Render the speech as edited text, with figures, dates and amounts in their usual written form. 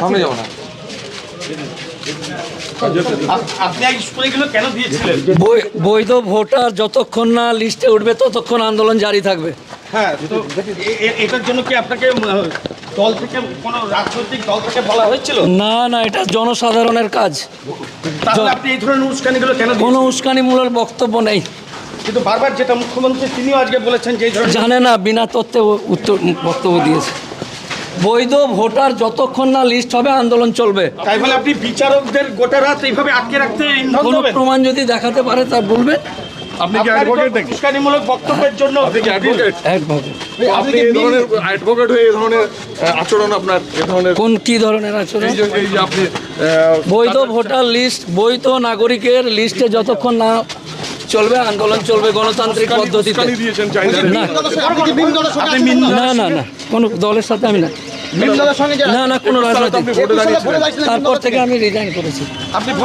সামনে যাবো না। বৈধ ভোটার যতক্ষণ না লিস্টে উঠবে ততক্ষণ আন্দোলন জারি থাকবে। হ্যাঁ, তো এটার জন্য কি আপনাকে দল থেকে কোনো রাজনৈতিক দল থেকে বলা হয়েছিল? না না, এটা জনসাধারণের কাজ। তাহলে আপনি এই ধরনের উস্কানিগুলো কেন? কোনো উস্কানিমূলক বক্তব্য নেই। কিন্তু বারবার যেটা মুখ্যমন্ত্রী তিনিও আজকে বলেছেন যে জানে না, বিনা তথ্যে উত্তর বক্তব্য দিয়েছে। বৈধ ভোটার যতক্ষণ না লিস্ট হবে আন্দোলন চলবে। তাই বলে আপনি বিচারকদের গোটা রাত এইভাবে আটকে রাখতে ইন্ধন কোনো দেবেন? প্রমাণ যদি দেখাতে পারে তা বলবেন। আপনি কি অ্যাডভোকেট নাকি? উস্কানিমূলক বক্তব্যের জন্য আপনি কি অ্যাডভোকেট? একভাবে আপনি এই ধরনের অ্যাডভোকেট হয়ে এই ধরনের আচরণ আপনার এই ধরনের কি ধরনের আচরণ? এই যে আপনি বৈধ ভোটার লিস্ট, বৈধ নাগরিকের লিস্টে যতক্ষণ না চলবে আন্দোলন চলবে গণতান্ত্রিক পদ্ধতিতে। উস্কানি দিয়েছেন চাইলে না না না না, কোনো দলের সাথে আমি না, না না কোনো রাজনৈতিক। আপনি ভোটে দাঁড়িয়েছিলেন। তারপর থেকে আমি রিজাইন করেছি। আপনি